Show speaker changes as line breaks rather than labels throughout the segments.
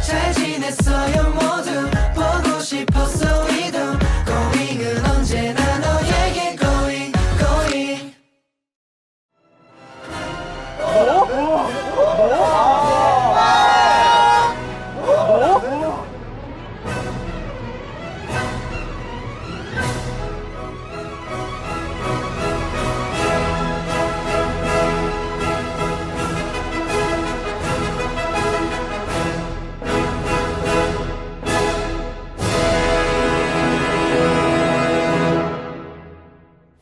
잘 지냈어요 모두 보고 싶었어 이도 Going은 언제나 너에게 going going.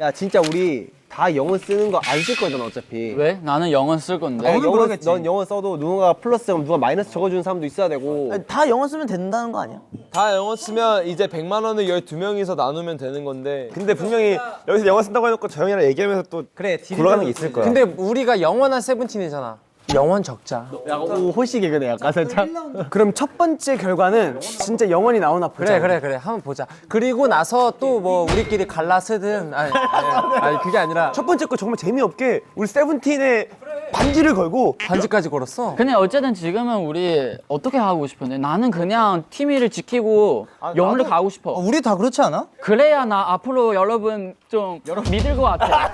야 진짜 우리 다 영어 쓰는 거 안 쓸 거잖아 어차피.
왜? 나는 영어 쓸 건데.
넌 영어 써도 누군가 플러스하면 누가 마이너스 적어주는 사람도 있어야 되고.
다 영어 쓰면 된다는 거 아니야?
다 영어 쓰면 이제 100만 원을 12명이서 나누면 되는 건데.
근데 분명히 여기서 영어 쓴다고 해놓고 저 형이랑 얘기하면서 또
그래
굴러가는 게 있을 거야.
근데 우리가 영원한 세븐틴이잖아. 영원 적자.
약간 호시 개그네 약간 살짝.
그럼 첫 번째 결과는 진짜 영원히 나오나 보자. 그래. 한번 보자. 그리고 나서 또 뭐 우리끼리 갈라 쓰든 아니 그게 아니라
첫 번째 거 정말 재미없게 우리 세븐틴에 반지를 걸고
반지까지 걸었어.
근데 어쨌든 지금은 우리 어떻게 하고 싶은데 나는 그냥 팀위를 지키고 영어를 가고 싶어.
우리 다 그렇지 않아?
그래야 나 앞으로 여러분 좀 믿을 것 같아.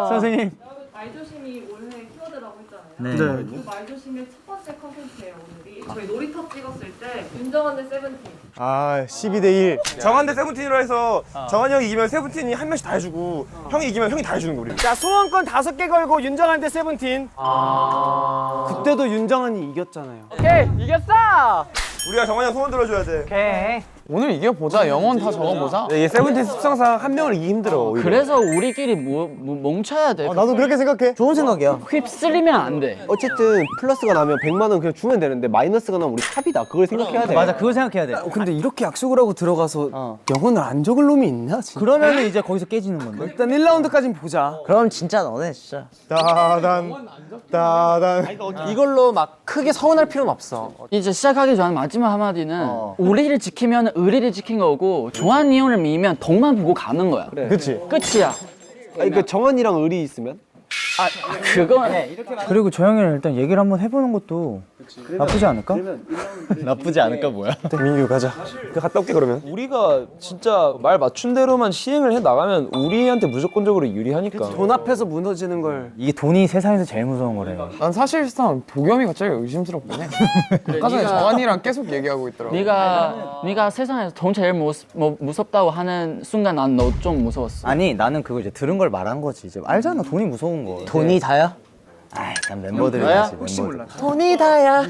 선생님.
말조심이 올해 키워드라고 했잖아요.
네.
그 말조심의 첫 번째 컨텐츠예요 오늘이. 저희 놀이터 찍었을 때 윤정원 대 세븐틴.
아 12대1 정한 대 세븐틴으로 해서 정한이 형이 이기면 세븐틴이 한 명씩 다 해주고 형이 이기면 형이 다 해주는 거 우리.
자 소원권 5개 걸고 윤정한 대 세븐틴. 그때도 윤정한이 이겼잖아요.
오케이 이겼어.
우리가 정한이 형 소원 들어줘야 돼.
오늘 이겨보자. 영원 다 적어보자.
이게 세븐틴 습성상 한 명을 이기 힘들어 오히려.
그래서 우리끼리 뭉쳐야 돼.
나도 그렇게 생각해.
좋은 생각이야.
휩쓸리면 안 돼.
어쨌든 플러스가 나면 100만 원 그냥 주면 되는데 마이너스가 나면 우리 탑이다. 그걸 생각해야 돼.
맞아, 그걸 생각해야 돼.
근데 이렇게 약속을 하고 들어가서 영혼을 안 적을 놈이 있나? 진짜?
그러면은 이제 거기서 깨지는 건데.
일단 1라운드까지는 보자.
그럼 진짜 너네 진짜.
따단
이걸로 막 크게 서운할 필요는 없어.
이제 시작하기 전 마지막 한마디는 우리를 지키면 의리를 지킨 거고 조한이 형을 미면 덕만 보고 가는 거야.
그치.
끝이야.
아니 그 정한이랑 의리 있으면?
그건
그리고 저 형이랑 일단 얘기를 한번 해보는 것도 나쁘지 않을까? 나쁘지 않을까 뭐야?
민규 가자. 그냥 갔다 올게 그러면.
우리가 진짜 말 맞춘 대로만 시행을 해 나가면 우리한테 무조건적으로 유리하니까. 돈 앞에서 무너지는 걸.
이게 돈이 세상에서 제일 무서운 거래.
난 사실상 도겸이 갑자기 의심스럽긴 해. 아까 전에 정한이랑 계속 얘기하고 있더라고.
네가 세상에서 돈 제일 무섭다고 하는 순간 난 너 좀 무서웠어.
아니 나는 그거 이제 들은 걸 말한 거지. 이제 알잖아 돈이 무서운 거. 돈이 다야? 아이 난 멤버들이 다지. 혹시 몰라.
돈이 다야.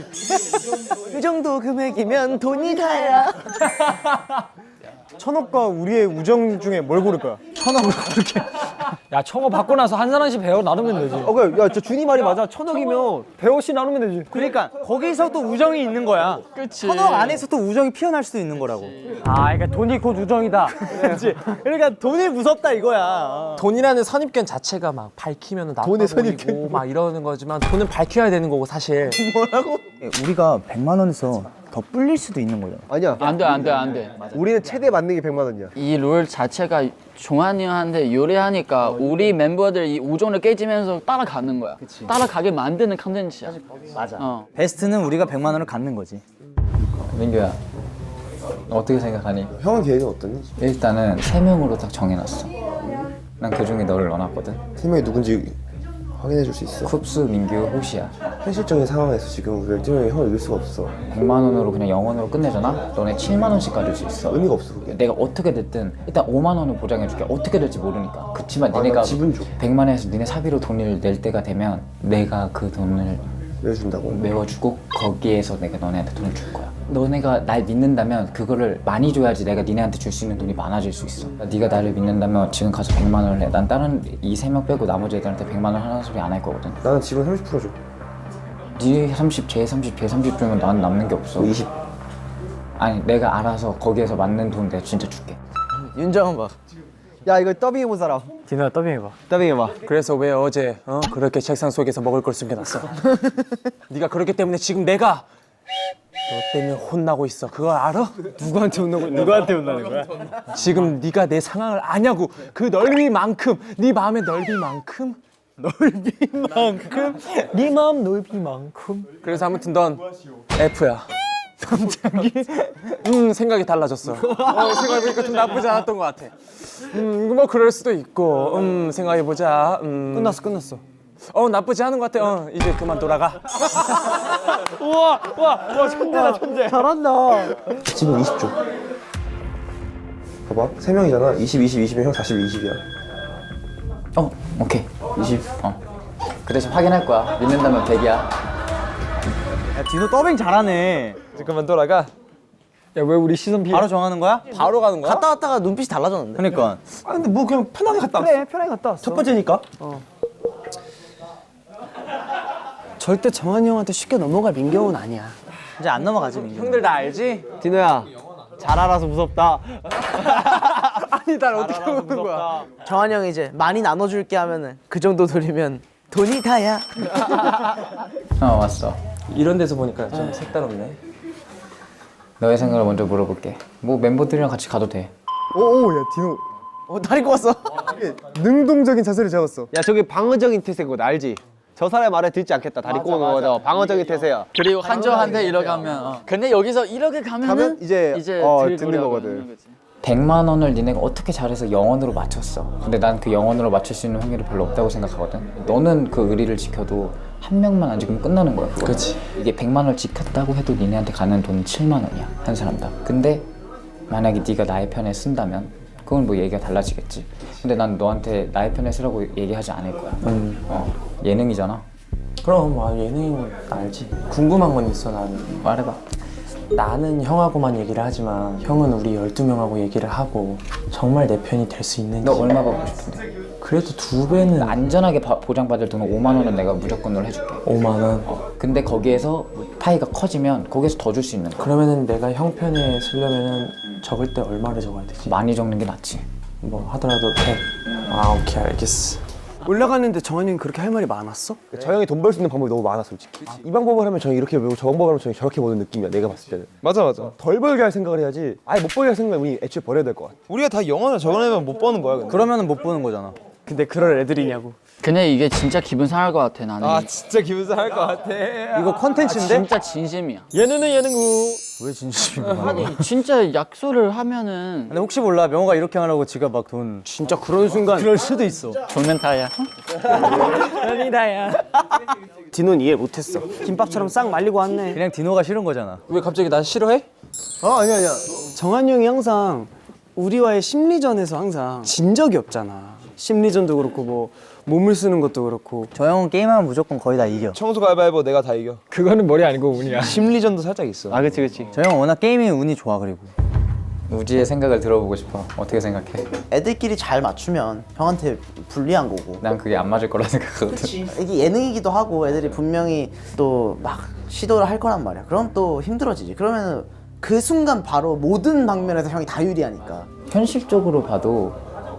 그 정도 금액이면 돈이 다야.
천억과 우리의 우정 중에 뭘 고를 거야?
야 청어 받고 나서 한 사람씩 배워 나누면 되지.
그래 야저 준이 말이 맞아. 1,000억이면
100억씩 나누면 되지.
그러니까 거기서 또 우정이 있는 거야.
그치.
천억 안에서 또 우정이 피어날 수도 있는 거라고.
아 그러니까 돈이 곧 우정이다.
그렇지. 그러니까 돈이 무섭다 이거야.
돈이라는 선입견 자체가 막 밝히면 나빠 보이고 막 이러는 거지만 돈은 밝혀야 되는 거고 사실.
우리가 100만 원에서 더 불릴 수도 있는 거잖아.
아니야.
안 돼.
우리는 최대 만능이 100만 원이야.
이 룰 자체가 종환이 형한테 유리하니까 우리 멤버들 이 우정을 깨지면서 따라가는 거야. 따라가게 만드는 컨텐츠야.
맞아. 베스트는 우리가 100만 원을 갖는 거지.
민규야, 어떻게 생각하니?
형은 계획은 어떠니?
일단은 3명으로 딱 정해놨어. 난 그 중에 너를 넣어놨거든.
세 명이 누군지 확인해 줄 수 있어?
쿱스, 민규, 호시야.
현실적인 상황에서 지금 우리 12명이 형을 이길 수가 없어.
100만 원으로 그냥 영원으로 끝내잖아? 너네 7만 원씩 가질 수 있어.
의미가 없어 그게.
내가 어떻게 됐든 일단 5만 원을 보장해줄게. 어떻게 될지 모르니까. 그치만
난
니네가
지분 줘.
100만 원에서 니네 사비로 돈을 낼 때가 되면 내가 그 돈을
내준다고?
메워주고 거기에서 내가 너네한테 돈을 줄 거야. 너네가 날 믿는다면 그거를 많이 줘야지 내가 니네한테 줄 수 있는 돈이 많아질 수 있어. 네가 나를 믿는다면 지금 가서 100만 원을 해. 난 다른 이 3명 빼고 나머지 애들한테 100만 원 하는 소리 안 할 거거든.
나는 지분 30% 줘.
네 30, 쟤 30, 걔 30 주면 나는 남는 게 없어.
20.
아니 내가 알아서 거기에서 맞는 돈 내가 진짜 줄게.
윤정한 봐.
야 이거 더빙해본 사람.
디노야 더빙해봐.
더빙해봐.
그래서 왜 어제 그렇게 책상 속에서 먹을 걸 숨겨놨어? 네가 그렇기 때문에 지금 내가 너 때문에 혼나고 있어. 그거 알아? 누구한테 혼나고 있는 거야? 누구한테 혼나는 거야? 지금 네가 내 상황을 아냐고. 그 넓이만큼 네 마음의 넓이만큼
넓이만큼 네 마음 넓이만큼.
그래서 아무튼 넌 F야. 갑자기? 생각이 달라졌어. 생각해보니까 좀 나쁘지 않았던 것 같아. 뭐 그럴 수도 있고. 생각해보자.
끝났어.
나쁘지 않은 것 같아. 이제 그만 돌아가.
잘한다.
지금 20초. 봐봐 3명이잖아. 20, 20, 20이면 형 40, 20이야.
오케이.
20.
그 대신 확인할 거야. 믿는다면 100이야.
야 디노 더빙 잘하네.
이제 그만 돌아가.
야 왜 우리 시선 피해?
바로 정하는 거야?
바로 가는 거야?
갔다 왔다가 눈빛이 달라졌는데. 그러니까.
아 근데 뭐 그냥 편하게 갔다 왔어.
그래 편하게 갔다 왔어.
첫 번째니까.
절대 정한이 형한테 쉽게 넘어갈 민경은 아니야.
이제 안 넘어가지 민규.
형들 다 알지?
디노야 잘 알아서 무섭다.
아니 날 어떻게 보는 거야?
정한이 형이 이제 많이 나눠줄게 하면은 그 정도 돌리면 돈이 다야.
왔어.
이런 데서 보니까 좀 색다르네.
너의 생각을 먼저 물어볼게. 뭐 멤버들이랑 같이 가도 돼.
오야 디노.
다리 꼬았어.
능동적인 자세를 잡았어.
야 저게 방어적인 태세거든 알지? 저 사람의 말을 듣지 않겠다. 다리 꼬는 거죠. 방어적인 태세야.
그리고 한조한테 이렇게 가면 근데 여기서 이렇게 가면은
가면 이제
들고려하고
듣는 거거든.
하는 거지. 100만 원을 니네가 어떻게 잘해서 영원으로 맞췄어. 근데 난 그 영원으로 맞출 수 있는 확률이 별로 없다고 생각하거든. 너는 그 의리를 지켜도 한 명만 안 지키면 끝나는 거야. 그렇지. 이게 100만 원을 지켰다고 해도 니네한테 가는 돈은 7만 원이야. 한 사람당. 근데 만약에 네가 나의 편에 쓴다면 그건 뭐 얘기가 달라지겠지. 근데 난 너한테 나의 편에 쓰라고 얘기하지 않을 거야. 예능이잖아.
그럼 예능인 알지. 궁금한 건 있어 나는.
말해봐.
나는 형하고만 얘기를 하지만 형은 우리 12명하고 얘기를 하고 정말 내 편이 될 수 있는지.
너 얼마 받고 싶은데?
그래도 2배는
안전하게 보장받을 돈은 5만 원은 내가 무조건 널 해줄게.
5만 원.
근데 거기에서 파이가 커지면 거기에서 더 줄 수 있는 거야.
그러면은 내가 형 편에 쓰려면은 적을 때 얼마를 적어야 되지?
많이 적는 게 낫지.
뭐 하더라도 100. 오케이 알겠어.
올라가는데 정한이 형 그렇게 할 말이 많았어?
저 형이 돈 벌 수 있는 방법이 너무 많아 솔직히. 이 방법을 하면 저는 이렇게 배우고 저 방법을 하면 저는 저렇게 보는 느낌이야 내가 봤을 때는. 맞아. 덜 벌게 할 생각을 해야지. 아예 못 벌게 할 생각을 우리 애초에 버려야 될 것 같아. 우리가 다 영어를 적어내면 못 버는 거야 근데.
그러면은 못 보는 거잖아.
근데 그럴 애들이냐고.
근데 이게 진짜 기분 상할 것 같아 나는.
진짜 기분 상할 것 같아.
이거 컨텐츠인데?
진짜 진심이야.
예능은 예능구.
왜 진심인 거야?
아니 진짜 약속을 하면은
근데 혹시 몰라 명호가 이렇게 하라고 지가 막 돈.
진짜 그런 순간
그럴 수도 있어.
좋는 타야.
디노는 이해 못했어. 김밥처럼 싹 말리고 왔네.
그냥 디노가 싫은 거잖아.
왜 갑자기 나 싫어해?
아니야.
정한이 형이 항상 우리와의 심리전에서 항상 진 적이 없잖아. 심리전도 그렇고 뭐 몸을 쓰는 것도 그렇고.
저 형은 게임하면 무조건 거의 다 이겨.
청소 가위바위보 내가 다 이겨.
그거는 머리 아니고 운이야.
심리전도 살짝 있어.
아 그치.
저 형은 워낙 게임이 운이 좋아. 그리고
우지의 생각을 들어보고 싶어. 어떻게 생각해?
애들끼리 잘 맞추면 형한테 불리한 거고.
난 그게 안 맞을 거라 생각하거든.
이게 예능이기도 하고 애들이 분명히 또 막 시도를 할 거란 말이야. 그럼 또 힘들어지지. 그러면은 그 순간 바로 모든 방면에서 형이 다 유리하니까.
현실적으로 봐도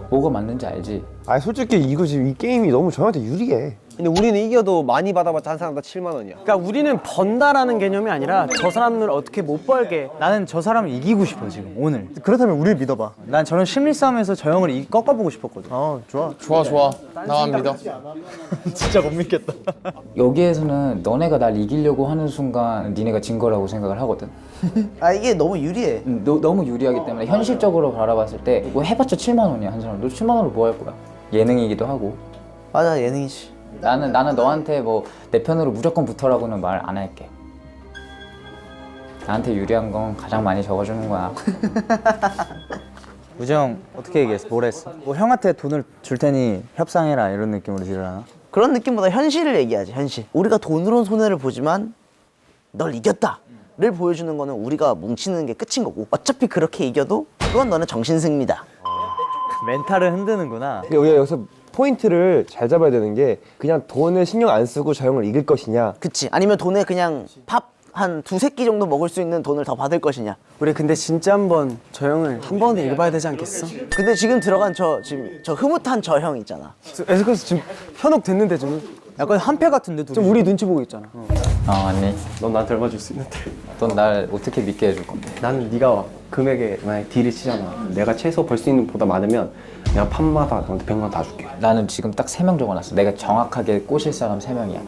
뭐가 맞는지 알지?
아니 솔직히 이거 지금 이 게임이 너무 저한테 유리해.
근데 우리는 이겨도 많이 받아봤자 한 사람당 7만 원이야.
그러니까 우리는 번다라는 개념이 아니라 저 사람을 어떻게 못 벌게.
나는 저 사람을 이기고 싶어 지금 오늘. 그렇다면 우리를 믿어봐. 난 저런 심리 싸움에서 저 형을 꺾어보고 싶었거든.
좋아. 나만 믿어.
진짜 못 믿겠다.
여기에서는 너네가 날 이기려고 하는 순간 니네가 진 거라고 생각을 하거든.
이게 너무 유리해.
너무 유리하기 때문에 현실적으로 바라봤을 때 뭐 해봤자 7만 원이야 한 사람. 너 7만 원으로 뭐 할 거야? 예능이기도 하고.
맞아 예능이지.
나는 너한테 뭐 내 편으로 무조건 붙어라고는 말 안 할게. 나한테 유리한 건 가장 많이 적어주는 거야.
우정 어떻게 얘기했어? 뭐라 했어? 뭐 형한테 돈을 줄 테니 협상해라 이런 느낌으로 딜을 하나?
그런 느낌보다 현실을 얘기하지. 현실. 우리가 돈으로 손해를 보지만 널 이겼다를 보여주는 거는 우리가 뭉치는 게 끝인 거고. 어차피 그렇게 이겨도 그건 너는 정신승리다.
멘탈을 흔드는구나.
우리가 여기서 포인트를 잘 잡아야 되는 게 그냥 돈을 신경 안 쓰고 저 형을 이길 것이냐.
그치. 아니면 돈에 그냥 밥 한 두세 끼 정도 먹을 수 있는 돈을 더 받을 것이냐.
우리 근데 진짜 한번 저 형을 한 번은 읽어봐야 되지 않겠어?
근데 지금 들어간 저 흐뭇한 저 형 있잖아.
에스커스 지금 현혹 됐는데 좀
약간 한패 같은데 둘이.
우리 눈치 보고 있잖아.
아니
넌 나한테 얼마 줄 수 있는데.
넌 날 어떻게 믿게 해줄 건데?
나는 네가 금액에 만약에 딜을 치잖아. 내가 최소 벌 수 있는 보다 많으면 내가 판마다 너한테 100만 다 줄게.
나는 지금 딱 3명 적어놨어. 내가 정확하게 꼬실 사람 3명이야.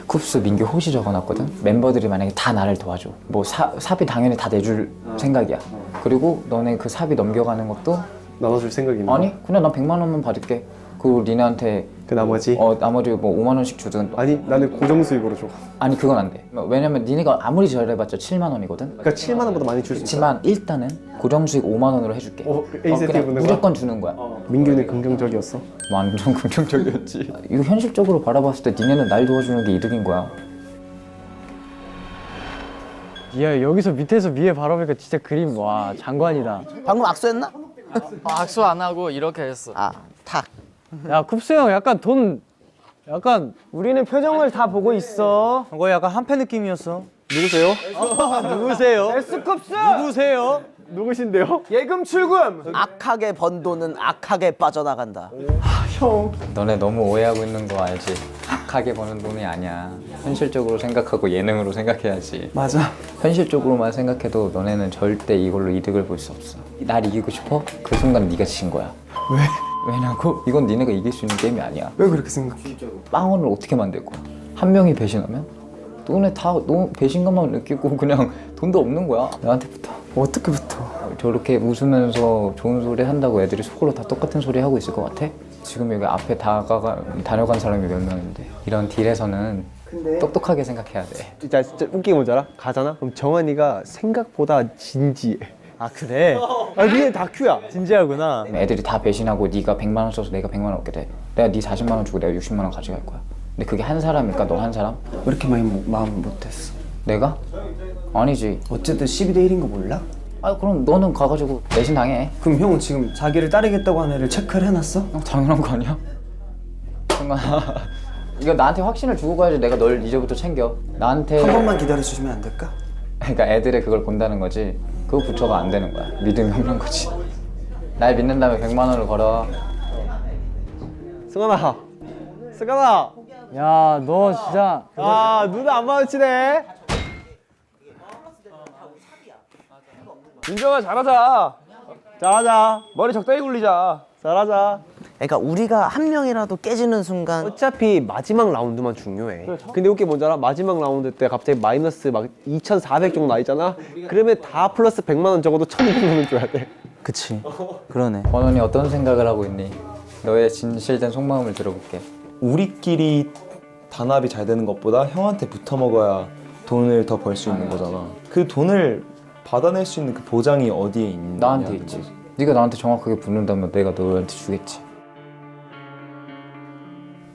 쿱스, 민규, 호시 적어놨거든. 멤버들이 만약에 다 나를 도와줘. 뭐 사비 당연히 다 내줄 생각이야. 그리고 너네 그 사비 넘겨가는 것도
나눠줄 생각이 있나?
아니 그냥 난 100만 원만 받을게. 그리고 니네한테
그 나머지?
나머지 뭐 5만 원씩 주든.
아니 나는 고정 수익으로 줘.
아니 그건 안 돼. 왜냐면 니네가 아무리 잘해봤자 7만 원이거든.
그러니까 7만 원보다 많이 줄 수 있어.
그렇지만 일단은 고정 수익 5만 원으로 해줄게.
인센티브
그냥
붙는 거야?
무조건 주는 거야.
민규는 긍정적이었어.
완전 긍정적이었지. 이거 현실적으로 바라봤을 때 니네는 날 도와주는 게 이득인 거야.
야 여기서 밑에서 위에 바라보니까 진짜 그림 와 장관이다.
방금 악수했나?
악수 안 하고 이렇게 했어.
아, 탁.
야 쿱스 형 약간 약간 우리는 표정을 다 보고 있어.
이거 약간 한패 느낌이었어.
누구세요?
누구세요? S쿱스 누구세요?
누구신데요?
예금 출금.
악하게 번 돈은 악하게 빠져나간다.
너네 너무 오해하고 있는 거 알지? 악하게 버는 돈이 아니야. 현실적으로 생각하고 예능으로 생각해야지.
맞아.
현실적으로만 생각해도 너네는 절대 이걸로 이득을 볼 수 없어. 날 이기고 싶어? 그 순간 네가 진 거야. 왜? 왜냐고? 이건 니네가 이길 수 있는 게임이 아니야.
왜 그렇게 생각해?
빵원을 어떻게 만들 거야? 한 명이 배신하면? 너네 다 너무 배신감만 느끼고 그냥 돈도 없는 거야. 나한테 붙어.
어떻게 붙어?
저렇게 웃으면서 좋은 소리 한다고 애들이 속으로 다 똑같은 소리 하고 있을 것 같아? 지금 여기 앞에 다녀간 사람이 몇 명인데 이런 딜에서는 똑똑하게 생각해야 돼.
진짜 웃긴 게 뭔지 알아? 가잖아? 그럼 정한이가 생각보다 진지해.
아 그래?
아 니네 다큐야.
진지하구나.
애들이 다 배신하고 네가 100만 원 써서 내가 100만 원 얻게 돼. 내가 네 40만 원 주고 내가 60만 원 가져갈 거야. 근데 그게 한 사람일까? 너 한 사람?
왜 이렇게 많이 마음 못했어?
내가? 아니지.
어쨌든 12대 1인 거 몰라?
아 그럼 너는 가가지고 내신 당해.
그럼 형은 지금 자기를 따르겠다고 한 애를 체크를 해놨어?
당연한 거 아니야? 승관아 이거 나한테 확신을 주고 가야지 내가 널 이제부터 챙겨. 나한테
한 번만 기다려주시면 안 될까?
그러니까 애들의 그걸 본다는 거지. 그거 부처가 안 되는 거야. 믿음이 없는 거지. 날 믿는다면 100만 원을 걸어.
승관아. 승관아.
야 너 진짜
아 눈을 안 마주치네.
윤정아 잘하자.
잘하자.
머리 적당히 굴리자.
잘하자.
그러니까 우리가 한 명이라도 깨지는 순간
어차피 마지막 라운드만 중요해. 근데 웃긴 게 뭔지 알아? 마지막 라운드 때 갑자기 마이너스 막 2,400 정도 나 있잖아? 그러면 다 플러스 100만 원 적어도 1,200만 원 줘야 돼.
그치. 그러네.
권원이 어떤 생각을 하고 있니? 너의 진실된 속마음을 들어볼게.
우리끼리 단합이 잘 되는 것보다 형한테 붙어 먹어야 돈을 더 벌 수 있는 거잖아. 그 돈을 받아낼 수 있는 그 보장이 어디에 있는
나한테 있지. 네가 나한테 정확하게 붙는다면 내가 너한테 주겠지.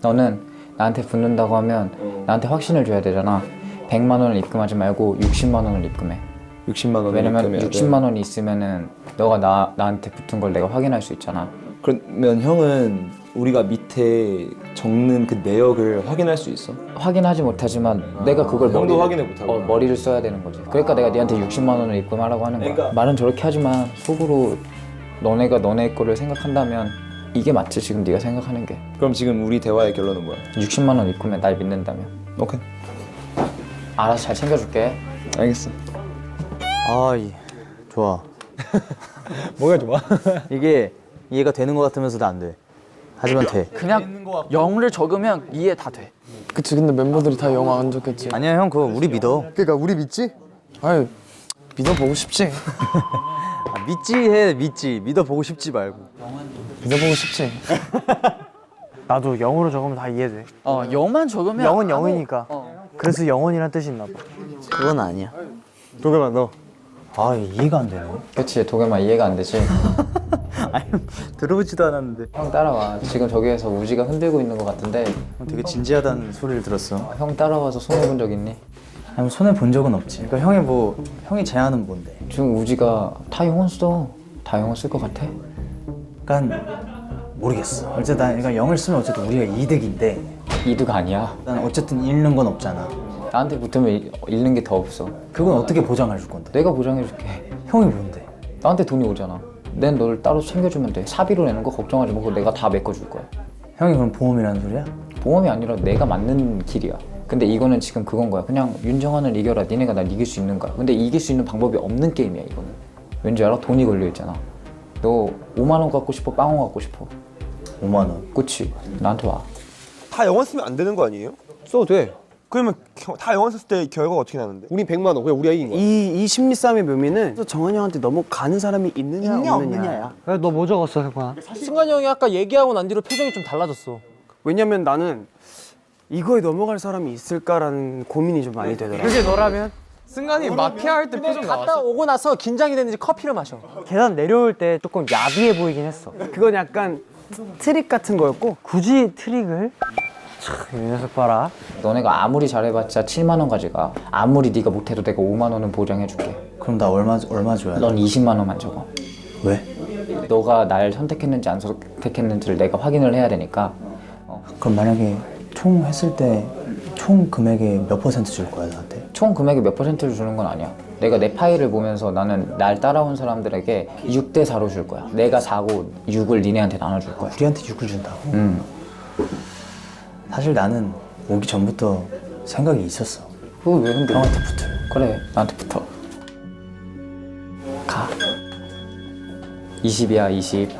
너는 나한테 붙는다고 하면 나한테 확신을 줘야 되잖아. 100만 원을 입금하지 말고 60만 원을 입금해.
60만 원을
왜냐면
입금해야 돼.
60만 원이 있으면은 너가 나한테 붙은 걸 내가 확인할 수 있잖아.
그러면 형은 우리가 밑에 적는 그 내역을 확인할 수 있어?
확인하지 못하지만 내가 그걸
형도 확인을 못하구나.
머리를 써야 되는 거지. 그러니까 내가 네한테 60만 원을 입금하라고 하는 거야.
그러니까.
말은 저렇게 하지만 속으로 너네가 너네 거를 생각한다면 이게 맞지 지금 네가 생각하는 게.
그럼 지금 우리 대화의 결론은 뭐야?
60만 원 입금해 날 믿는다면.
오케이.
알아서 잘 챙겨줄게.
알겠어.
좋아.
뭐가 좋아?
이게 이해가 되는 것 같으면서도 안 돼. 하지만 돼.
그냥 영어를 적으면 이해 다 돼.
그치 근데 멤버들이 다 영어 안 적겠지.
아니야 형 그거 우리 믿어.
그러니까 우리 믿지?
아유 믿어보고 싶지.
믿지. 믿어보고 싶지 말고.
믿어보고 싶지. 나도 영어로 적으면 다 이해돼.
영만 적으면
영은 영이니까. 그래서 영원이란 뜻이 있나 봐.
그건 아니야.
도겸아 너.
이해가 안 되네.
그치 도겸아 이해가 안 되지.
아니 들어보지도 않았는데.
형 따라와. 지금 저기에서 우지가 흔들고 있는 것 같은데
되게 진지하다는 소리를 들었어.
형 따라와서 손해본 적 있니?
아니 손해 본 적은 없지. 그러니까 형이 제안은 뭔데?
지금 우지가 다 영어 써. 다 영어 쓸 것 같아?
그러니까 모르겠어. 어쨌든 그러니까 영을 쓰면 어쨌든 우리가 이득인데.
이득 아니야.
난 어쨌든 잃는 건 없잖아.
나한테 붙으면 잃는 게 더 없어.
그건 어떻게 보장해 줄 건데?
내가 보장해줄게.
형이 뭔데?
나한테 돈이 오잖아. 난 널 따로 챙겨주면 돼. 사비로 내는 거 걱정하지 말고 내가 다 메꿔줄 거야.
형이 그럼 보험이라는 소리야?
보험이 아니라 내가 맞는 길이야. 근데 이거는 지금 그건 거야. 그냥 윤정환을 이겨라. 니네가 날 이길 수 있는 거야. 근데 이길 수 있는 방법이 없는 게임이야 이거는. 왠지 알아? 돈이 걸려있잖아. 너 5만 원 갖고 싶어? 빵원 갖고 싶어?
5만 원.
그치? 나한테 와.
다 영원 쓰면 안 되는 거 아니에요?
써도 돼.
그러면 다 영원 썼을 때 결과가 어떻게 나는데?
우린 100만 원. 그냥 우리가 이긴 거야.
이 심리 싸움의 묘미는 또 정한이 형한테 너무 가는 사람이 있느냐 없느냐야.
너 뭐 적었어, 형아?
승관이 형이 아까 얘기하고 난 뒤로 표정이 좀 달라졌어.
왜냐면 나는 이거에 넘어갈 사람이 있을까라는 고민이 좀 많이 되더라.
그게 너라면? 승관이 마피아 할 때 표정 나왔어. 갔다 오고 나서 긴장이 됐는지 커피를 마셔.
계단 내려올 때 조금 야비해 보이긴 했어. 그건 약간 트릭 같은 거였고 굳이 트릭을 이 녀석 봐라.
너네가 아무리 잘해봤자 7만 원 가져가. 아무리 네가 못해도 내가 5만 원은 보장해줄게.
그럼 나 얼마 줘야 돼?
넌 20만 원만 적어.
왜?
너가 날 선택했는지 안 선택했는지를 내가 확인을 해야 되니까.
그럼 만약에 총 했을 때 총 금액의 몇 % 줄 거야 나한테?
총 금액의 몇 퍼센트를 주는 건 아니야. 내가 내 파일을 보면서 나는 날 따라온 사람들에게 6대 4로 줄 거야. 내가 4고 6을 니네한테 나눠줄 거야.
우리한테 6을 준다고? 사실 나는 오기 전부터 생각이 있었어.
그거 왜 흔들어?
형한테 붙을.
그래, 나한테 붙어. 가. 20이야, 20.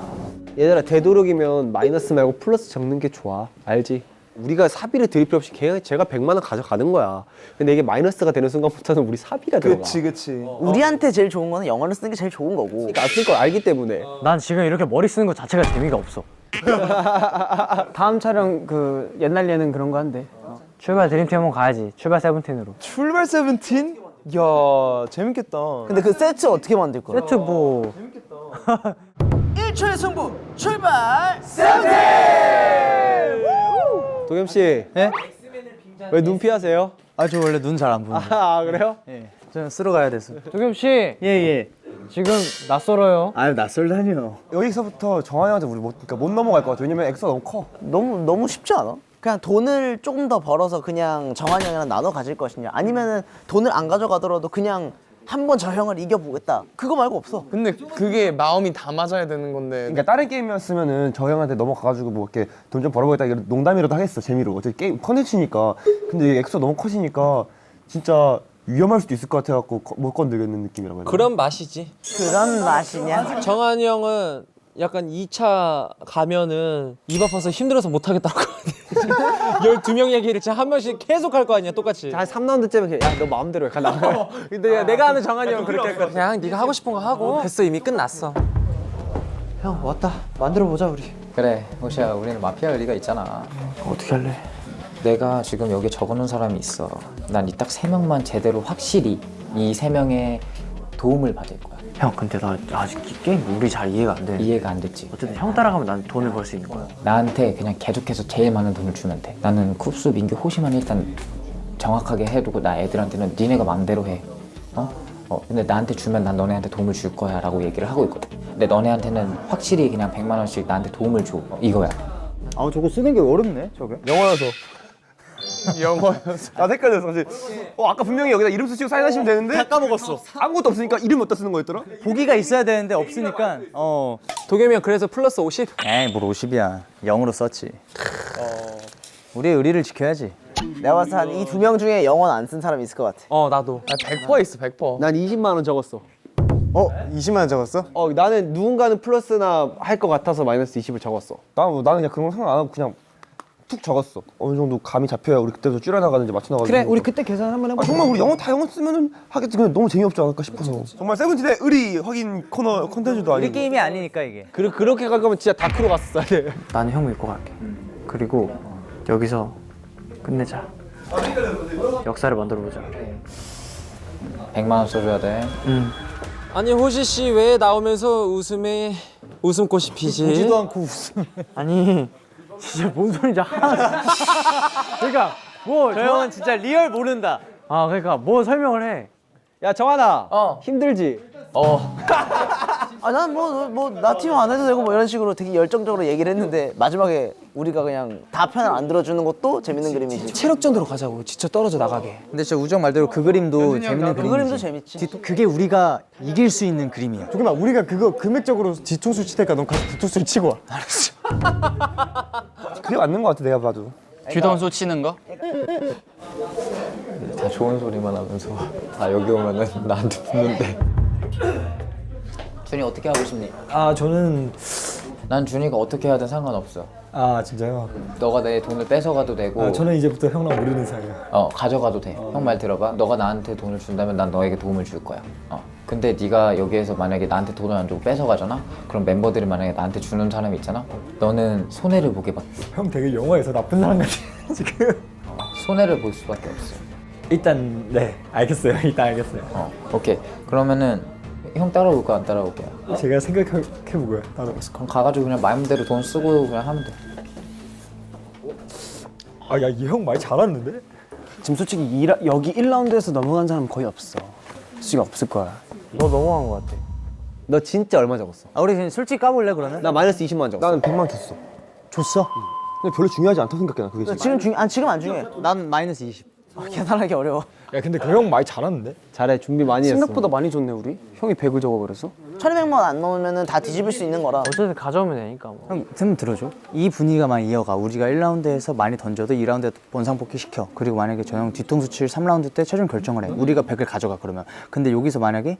얘들아, 되도록이면 마이너스 말고 플러스 적는 게 좋아. 알지? 우리가 사비를 드릴 필요 없이 제가 100만 원 가져가는 거야. 근데 이게 마이너스가 되는 순간부터는 우리 사비가 들어가.
그치.
우리한테 제일 좋은 거는 영어를 쓰는 게 제일 좋은 거고.
그러니까 안 쓸 걸 알기 때문에.
난 지금 이렇게 머리 쓰는 것 자체가 재미가 없어. 다음 촬영 그 옛날 예능 그런 거 한대. 출발 드림팀 한번 가야지. 출발 세븐틴으로.
출발 세븐틴? 야 재밌겠다.
근데 그 세트 어떻게 만들 거야?
세트 뭐
1초의 승부 출발!
도겸 씨.
네?
왜 눈 피하세요?
아 저 원래 눈 잘 안 보는데.
아, 그래요?
저는 쓰러 가야 돼서.
도겸 씨.
예예.
지금 낯설어요.
아유 낯설다니요.
여기서부터 정한이한테 우리 못 넘어갈 것 같아. 왜냐면 액수가 너무 커.
너무 쉽지 않아? 그냥 돈을 조금 더 벌어서 그냥 정한이 형이랑 나눠 가질 것이냐 아니면은 돈을 안 가져가더라도 그냥 한번 저 형을 이겨보겠다 그거 말고 없어.
근데 그게 마음이 다 맞아야 되는 건데.
그러니까 다른 게임이었으면은 저 형한테 넘어가가지고 뭐 이렇게 돈 좀 벌어보겠다 이런 농담이라도 하겠어 재미로. 어차피 게임 컨텐츠니까. 근데 액수가 너무 커지니까 진짜 위험할 수도 있을 것 같아갖고 못 건드리는 느낌이라고 해야 되나?
그런 맛이지.
그런 맛이냐?
정한이 형은 약간 2차 가면은 입 아파서 힘들어서 못 하겠다고 하거든. 12명 얘기를 진짜 한 명씩 계속 할 거 아니야, 똑같이.
한 3라운드쯤에 그냥 야, 너 마음대로 해. 가 나가.
근데 내가 아는 정한이 형은 그렇게 할 거야. 그냥 네가 하고 싶은 거 하고. 됐어, 이미 끝났어.
형, 왔다. 만들어 보자, 우리.
그래, 호시야, 우리는 마피아 의리가 있잖아.
어떻게 할래?
내가 지금 여기 적어놓은 사람이 있어. 난 이 딱 3명만 제대로 확실히 이 3명의 도움을 받을 거야.
형 근데 나 아직 이 게임 룰이 잘 이해가 안 돼.
이해가 안 됐지?
어쨌든 형 따라가면 난 돈을 벌 수 있는 거야.
나한테 그냥 계속해서 제일 많은 돈을 주면 돼. 나는 쿱스, 민규, 호시만 일단 정확하게 해두고 나 애들한테는 니네가 마음대로 해. 근데 나한테 주면 난 너네한테 도움을 줄 거야 라고 얘기를 하고 있거든. 근데 너네한테는 확실히 그냥 100만 원씩 나한테 도움을 줘. 이거야.
아 저거 쓰는 게 어렵네 저게.
영어여서. 나 헷갈렸어 사실. 아까 분명히 여기다 이름 쓰시고 사인하시면 되는데 다 까먹었어. 아무것도 없으니까 이름 어디다 쓰는 거였더라?
보기가 있어야 되는데 없으니까.
도겸이 형 그래서 플러스 50?
에이 뭘 50이야. 0으로 썼지. 우리의 의리를 지켜야지.
내가 봤을 때 한 이 2명 중에 영원 안 쓴 사람이 있을 것 같아.
나도. 100% 있어, 100%.
난 20만 원 적었어.
20만 원 적었어?
나는 누군가는 플러스나 할 것 같아서 마이너스 20을 적었어.
나는 그냥 그런 거 상관 안 하고 그냥 툭 적었어. 어느 정도 감이 잡혀야 우리 그때부터 줄여나가는지 맞춰나가는지.
그래 우리 그때 계산 한번 해보자.
정말 우리 영어 쓰면은 하겠지. 근데 너무 재미없지 않을까 싶어서. 정말 세븐틴의 의리 확인 코너 컨텐츠도 아니고.
우리 게임이 아니니까 이게.
그렇게 갈 거면 진짜 다크로 갔었어야 돼.
나는 형 믿고 갈게. 그리고 여기서 끝내자. 역사를 만들어 보자.
100만 원 써줘야 돼.
아니, 호시 씨 왜 나오면서 웃음꽃이 피지?
보지도 않고 웃음.
아니 진짜 뭔 소리인지 하나도. 그러니까 뭐
저 형은 진짜 리얼 모른다.
그러니까 뭐 설명을 해.
야, 정한아. 힘들지?
난 나 팀 안 해도 되고 뭐 이런 식으로 되게 열정적으로 얘기를 했는데 마지막에 우리가 그냥 다 편을 안 들어주는 것도 재밌는 그림이지.
체력전으로 가자고. 지쳐 떨어져 나가게.
근데 진짜 우정 말대로 그 그림도 재밌는
그
그림이지.
그림도 재밌지.
그게 우리가 이길 수 있는 그림이야.
잠깐만 우리가 그거 금액적으로 뒤통수 칠 테니까 넌 가서 뒤통수를 치고 와. 알았어. 그게 맞는 것 같아 내가 봐도.
뒤통수 치는 거?
다 좋은 소리만 하면서 다 여기 오면은 나한테 붙는데. 준이 어떻게 하고 싶니?
아 저는
난 준이가 어떻게 하든 상관없어.
아 진짜요?
너가 내 돈을 뺏어가도 되고
아 저는 이제부터 형랑 모르는 사이야.
가져가도 돼. 형 말 들어봐. 너가 나한테 돈을 준다면 난 너에게 도움을 줄 거야. 근데 네가 여기에서 만약에 나한테 돈을 안 주고 뺏어가잖아? 그럼 멤버들이 만약에 나한테 주는 사람이 있잖아? 너는 손해를 보게 봐.
형 되게 영화에서 나쁜 사람 같아 지금.
손해를 볼 수밖에 없어.
일단 네 알겠어요. 일단 알겠어요.
오케이. 그러면은 형 따라올 거야 안 따라올 거야?
제가 생각해보고요. 따라오겠습니다.
그럼 가가지고 그냥 마음대로 돈 쓰고 그냥 하면 돼.
아야 이 형 말 잘하는데?
지금 솔직히 여기 1라운드에서 넘어간 사람 거의 없어. 솔직히 없을 거야. 너 넘어간 거 같아.
너 진짜 얼마 적었어?
아 우리 그냥 솔직히 까볼래 그러면?
나 마이너스 20만 적었어.
나는 100만 줬어.
줬어?
근데 별로 중요하지 않다고 생각해 나 그게 지금.
지금 안 중요해. 난 마이너스 20. 계산하기 어려워.
야 근데 그 형 말 잘하는데?
잘해 준비 많이 했어.
생각보다 많이 줬네 우리. 형이 100을 적어버렸어.
1200만 원 안 넣으면 다 뒤집을 수 있는 거라.
어차피 가져오면 되니까 뭐.
형 틈 들어줘. 이 분위기가만 이어가. 우리가 1라운드에서 많이 던져도 2라운드에 원상 복귀 시켜. 그리고 만약에 저 형 뒤통수 칠 3라운드 때 최종 결정을 해. 우리가 100을 가져가 그러면. 근데 여기서 만약에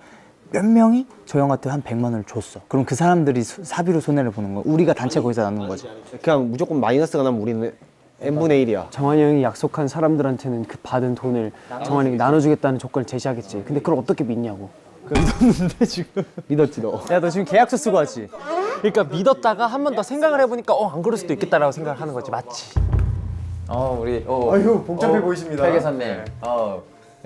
몇 명이 저 형한테 한 100만 원을 줬어. 그럼 그 사람들이 사비로 손해를 보는 거야. 우리가 단체 거기서 나누는 거지.
그냥 무조건 마이너스가 나면 우리는 n분의 1이야.
정한이 형이 약속한 사람들한테는 그 받은 돈을 정한이 형이 나눠주겠다는 조건을 제시하겠지. 근데 그걸 어떻게 믿냐고.
믿었는데 지금.
믿었지 너.
야 너 지금 계약서 쓰고 왔지?
그러니까 믿었다가 한 번 더 생각을 해보니까 안 그럴 수도 있겠다라고 생각을 하는 거지. 맞지?
우리
아유 복잡해 보이십니다.
회계사님.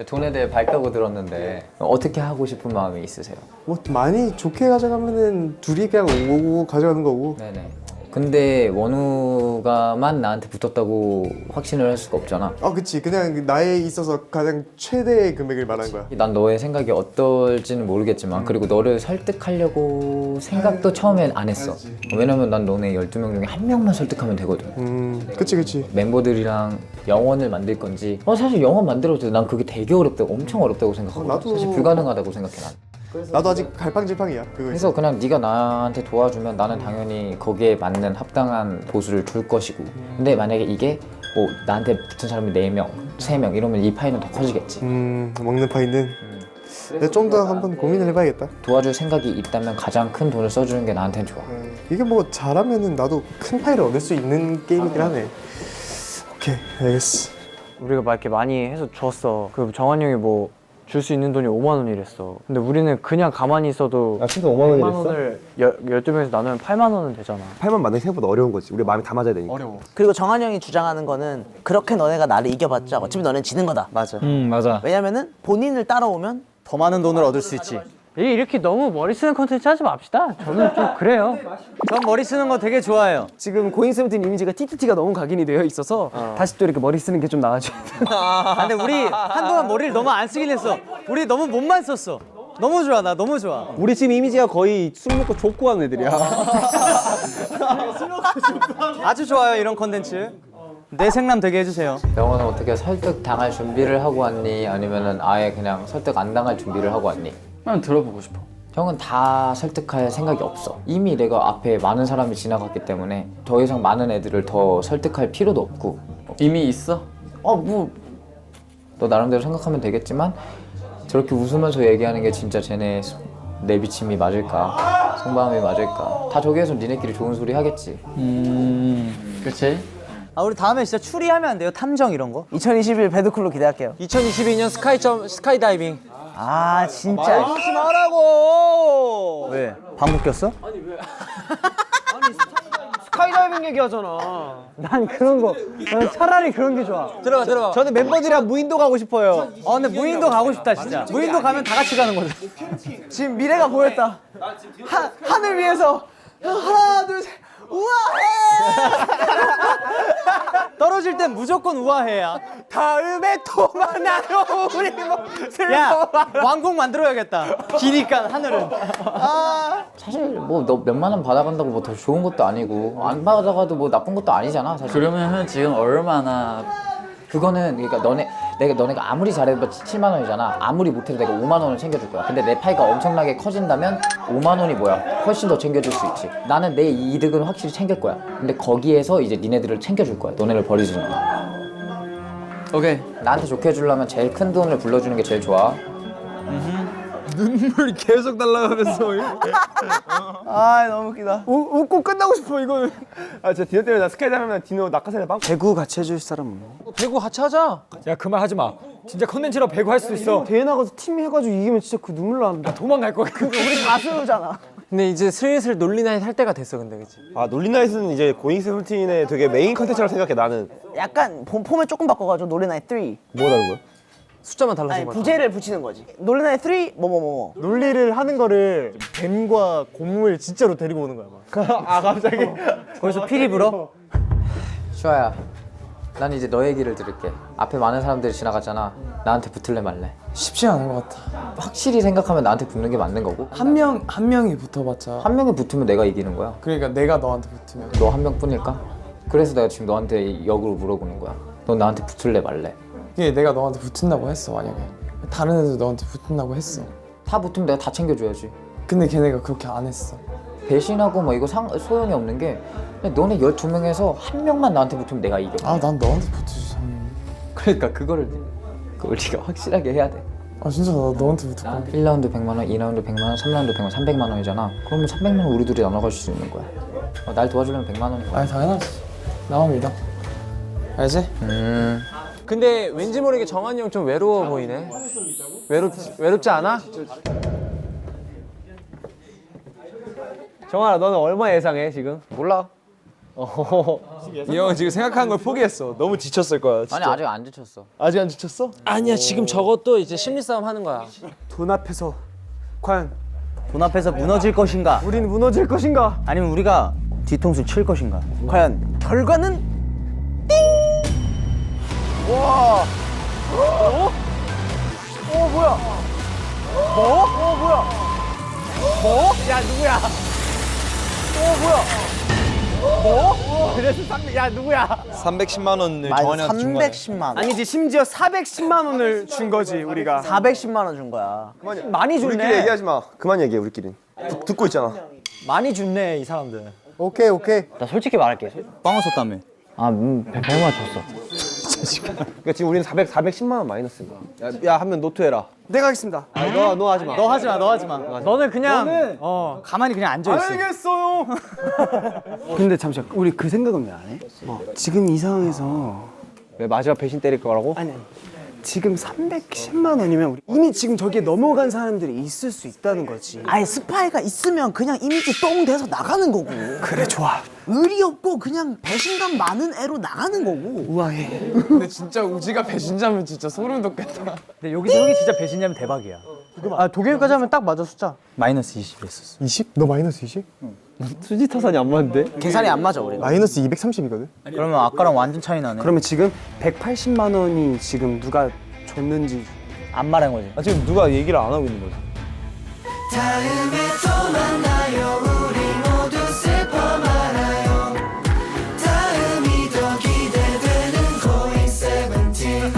돈에 대해 밝다고 들었는데 어떻게 하고 싶은 마음이 있으세요?
뭐 많이 좋게 가져가면은 둘이 그냥 오고 가져가는 거고.
네네. 근데 원우가만 나한테 붙었다고 확신을 할 수가 없잖아.
그치. 그냥 나에 있어서 가장 최대의 금액을 말한 거야.
난 너의 생각이 어떨지는 모르겠지만 그리고 너를 설득하려고 생각도 처음엔 안 했어. 왜냐면 난 너네 12명 중에 한 명만 설득하면 되거든.
그치.
멤버들이랑 영원을 만들 건지 사실 영원 만들어도 돼. 난 그게 되게 어렵다고 엄청 어렵다고 생각하거든.
나도-
사실 불가능하다고 생각해 난.
나도 아직 갈팡질팡이야. 그거.
그래서 그냥 네가 나한테 도와주면 나는 당연히 거기에 맞는 합당한 보수를 줄 것이고 근데 만약에 이게 뭐 나한테 붙은 사람이 4명, 3명 이러면 이 파이는 더 커지겠지.
먹는 파이는. 내가 좀 더 한번 고민을 해봐야겠다.
도와줄 생각이 있다면 가장 큰 돈을 써주는 게 나한테는 좋아.
이게 뭐 잘하면은 나도 큰 파이를 얻을 수 있는 게임이긴 하네. 오케이, 알겠어.
우리가 막 이렇게 많이 해서 줬어. 그 정한이 형이 뭐 줄 수 있는 돈이 5만 원이랬어. 근데 우리는 그냥 가만히 있어도
야, 진짜 5만 원이랬어?
100만 원을 12명에서 나누면 8만 원은 되잖아.
8만 만나기 생각보다 어려운 거지. 우리 마음이 다 맞아야 되니까.
어려워.
그리고 정한이 형이 주장하는 거는 그렇게 너네가 나를 이겨봤자 어차피 너네는 지는 거다.
맞아. 맞아.
왜냐면은 본인을 따라오면
더 많은 돈을 얻을 수 있지.
이렇게 너무 머리 쓰는 컨텐츠 하지 맙시다. 저는 좀 그래요.
전 머리 쓰는 거 되게 좋아해요.
지금 고잉 세븐틴 이미지가 TTT가 너무 각인이 되어 있어서 다시 또 이렇게 머리 쓰는 게 좀 나아져야 돼.
근데 우리 한동안 머리를 너무 안 쓰긴 했어. 우리 너무 몸만 썼어. 너무 좋아, 나 너무 좋아.
우리 지금 이미지가 거의 술 먹고 족구 하는 애들이야.
아주 좋아요, 이런 컨텐츠. 내 생남 되게 해주세요.
영호는 어떻게 설득 당할 준비를 하고 왔니? 아니면은 아예 그냥 설득 안 당할 준비를 하고 왔니?
난 들어보고 싶어.
형은 다 설득할 생각이 없어. 이미 내가 앞에 많은 사람이 지나갔기 때문에 더 이상 많은 애들을 더 설득할 필요도 없고.
이미 있어?
너 나름대로 생각하면 되겠지만 저렇게 웃으면서 얘기하는 게 진짜 쟤네 내비침이 맞을까? 속마음이 맞을까? 다 저기에서 니네끼리 좋은 소리 하겠지.
그치?
아, 우리 다음에 진짜 추리하면 안 돼요? 탐정 이런 거?
2021 배드쿨로 기대할게요.
2022년 스카이다이빙.
아 진짜.
하지 말라고! 왜? 방귀 꼈어?
스카이다이빙 얘기하잖아. 난 그런 거. 난 차라리 그런 게 좋아.
들어봐.
저는 멤버들이랑 무인도 가고 싶어요.
근데 무인도 가고 싶다, 진짜. 무인도 가면 다 같이 가는 거죠.
지금 미래가 보였다. 하늘 위에서 하나 둘 셋. 우와해!
떨어질 땐 무조건 우아해야.
다음에 또 만나요 우리 뭐
야, 왕국 만들어야겠다. 기니까 하늘은.
사실 뭐 너 몇만 원 받아간다고 뭐 더 좋은 것도 아니고 안 받아가도 뭐 나쁜 것도 아니잖아 사실.
그러면 지금 얼마나
그거는 그러니까 너네가 아무리 잘해도 7만 원이잖아. 아무리 못해도 내가 5만 원을 챙겨줄 거야. 근데 내 파이가 엄청나게 커진다면 5만 원이 뭐야? 훨씬 더 챙겨줄 수 있지. 나는 내 이득은 확실히 챙길 거야. 근데 거기에서 이제 니네들을 챙겨줄 거야. 너네를 버리지 마.
오케이.
나한테 좋게 해주려면 제일 큰 돈을 불러주는 게 제일 좋아.
눈물이 계속 날아가면서.
아 너무 웃기다.
웃고 끝나고 싶어 이거는. 아 진짜 디노 때문에 나 스카이다이빙 하면 디노 낙하산에 빵.
배구 같이 해줄 사람은
배구 같이 하자. 야 그 말 하지 마. 진짜 컨텐츠로 배구 할 수 있어.
대회 나가서 팀 해가지고 이기면 진짜 그 눈물 나는데.
도망갈 거야.
우리 가수잖아.
근데 이제 슬슬 논리나잇 할 때가 됐어 근데 그치?
아 논리나잇은 이제 고잉 세븐틴의 되게 메인 컨텐츠라고 생각해 나는.
약간 폼을 조금 바꿔가지고 노래나잇 3.
뭐가 다른 거야?
숫자만
아니
달라진 거야.
부제를 붙이는 거지. 노래나잇 3 뭐뭐뭐.
논리를 하는 거를 뱀과 곰을 진짜로 데리고 오는 거야 막. 아 갑자기 거기서 피리 불어?
슈아야, 난 이제 너 얘기를 들을게. 앞에 많은 사람들이 지나갔잖아. 나한테 붙을래 말래?
쉽지 않은 것 같아.
확실히 생각하면 나한테 붙는 게 맞는 거고,
한 명이 붙어봤자.
한 명이 붙으면 내가 이기는 거야.
그러니까 내가 너한테 붙으면.
너 한 명뿐일까? 그래서 내가 지금 너한테 역으로 물어보는 거야. 넌 나한테 붙을래 말래?
이게 내가 너한테 붙는다고 했어 만약에. 다른 애들 너한테 붙는다고 했어.
다 붙으면 내가 다 챙겨줘야지.
근데 걔네가 그렇게 안 했어.
배신하고 뭐 이거 소용이 없는 게, 그냥 너네 12명에서 한 명만 나한테 붙으면 내가 이겨.
아 난 너한테 붙으지.
그러니까 그거를 우리가 확실하게 해야 돼.
아 진짜 나 너한테 붙을 거야.
1라운드 100만 원, 2라운드 100만 원, 3라운드 100만 원, 300만 원이잖아. 그러면 300만 원 우리 둘이 나눠 가질 수 있는 거야. 날 도와주려면 100만 원인 거야.
아니 당연하지. 나만 믿어. 알지? 근데 왠지 모르게 정한이 형 좀 외로워 보이네. 외롭지 않아?
정한아 너는 얼마 예상해 지금?
몰라.
이 형은 지금 생각한 걸 포기했어. 너무 지쳤을 거야.
아니 아직 안 지쳤어.
아직 안 지쳤어? 아니야 지금 저것도 이제 심리 싸움 하는 거야.
돈 앞에서 과연
돈 앞에서 무너질 것인가?
우리는 무너질 것인가?
아니면 우리가 뒤통수 칠 것인가?
과연 결과는
그래서 야 누구야?
310만 원을
맞아 310만 원.
아니지 심지어 410만 원을 준 거지 우리가.
410만 원 준 거야.
많이
우리끼리
줬네.
얘기하지 마. 그만 얘기해 우리끼리. 듣고 있잖아.
많이 줬네 이 사람들.
오케이 오케이.
나 솔직히 말할게.
빵을 썼다며.
아 100만 줬어.
그러니까 지금 우리는 410만 원 마이너스인 거야. 야 한 명 노트해라.
내가 하겠습니다.
너 하지 마.
너 하지 마, 너 하지 마.
너는 그냥
가만히 그냥 앉아 있어.
알겠어요. 근데 잠시만 우리 그 생각은 왜 안 해? 지금 이 상황에서
왜 마지막 배신 때릴 거라고?
아니 지금 310만 원이면 우리 이미 지금 저기에 넘어간 사람들이 있을 수 있다는 거지.
아예 스파이가 있으면 그냥 이미지 똥 돼서 나가는 거고.
그래 좋아.
의리 없고 그냥 배신감 많은 애로 나가는 거고.
우아해.
근데 진짜 우지가 배신자면 진짜 소름 돋겠다.
근데 여기서 형이 진짜 배신자면 대박이야.
아 독일까지 하면 딱 맞아 숫자.
마이너스 20 했었어.
20? 너 마이너스 20?
수지 타산이 안 맞는데?
계산이 안 맞아 우리가.
마이너스 230이거든.
그러면 아까랑 완전 차이 나네.
그러면 지금 180만 원이 지금 누가 줬는지
안 말한 거지.
아, 지금 누가 얘기를 안 하고 있는 거지.
다음에 또 만나요 우리 모두 슬퍼 말아요 다음이 더 기대되는 고잉 세븐틴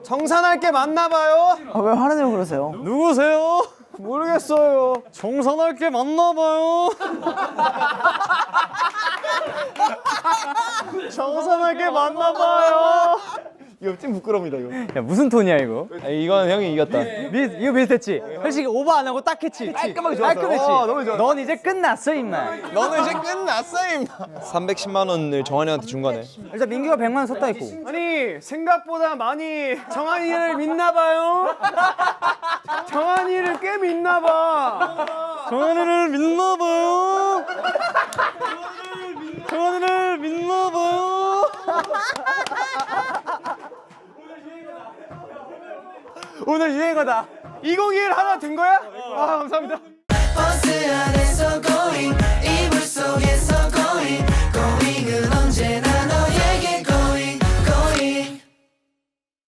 정산할게 맞나봐요.
아, 왜 화내냐고 그러세요?
누구세요? 모르겠어요. 정산할게 맞나봐요. 정산할게 맞나봐요.
이거 찐 부끄럽니다 이거.
야 무슨 톤이야 이거?
이건 형이 이겼다.
이거 비슷했지? 솔직히 오버 안 하고 딱 했지? 깔끔하게 좋았어. 깔끔했지?
너무 좋아.
넌 이제 끝났어 임마.
너는 이제 끝났어 임마.
310만 원을 정한이한테 준 거네.
일단 민규가 100만 원 섰다 했고.
아니 생각보다 많이 정한이를 믿나봐요. 정한이를 꽤 믿나봐. 정한이를 믿나봐요. 정한이를 믿나봐요. 오늘 유행어다. 201 하나 된 거야? 아 감사합니다.
버스 안에서 going